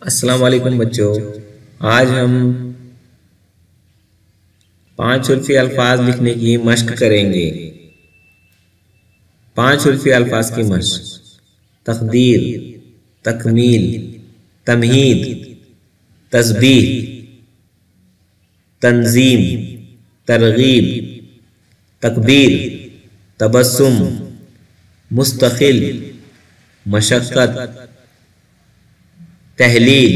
अस्सलाम वालेकुम बच्चों। आज हम 5 उर्फी अल्फाज लिखने की मश्क करेंगे। 5 उर्फी अल्फाज की मश्क: तकदीर, तकमील, तमहीद, तस्बीह, तंजीम, तरगीब, तकबीर, तबस्सुम, मुस्तकिल, मशक्कत, तहलील,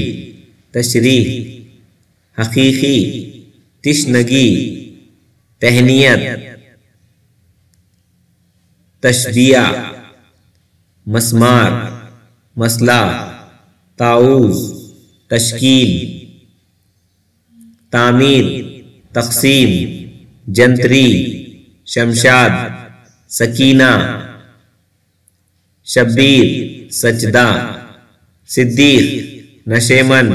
तशरीह, हकीकी, तिश्नगी, तहनियत, तशबिया, मस्मार, मसला, ताऊज़, तश्कील, तामीर, तक़सीम, जंतरी, शमशाद, सकीना, शब्बीर, सजदा, सिद्दीक, नशेमन,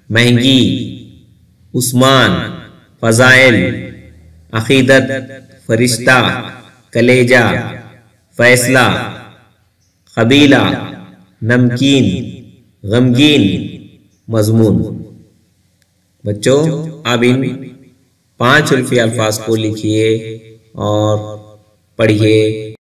महंगी, उस्मान, फ़ज़ाइल, अक़ीदत, फरिश्ता, कलेजा, फ़ैसला, क़बीला, नमकीन, गमगीन, मज़मून। बच्चों, अब इन 5 उर्फी अल्फाज को लिखिए और पढ़िए।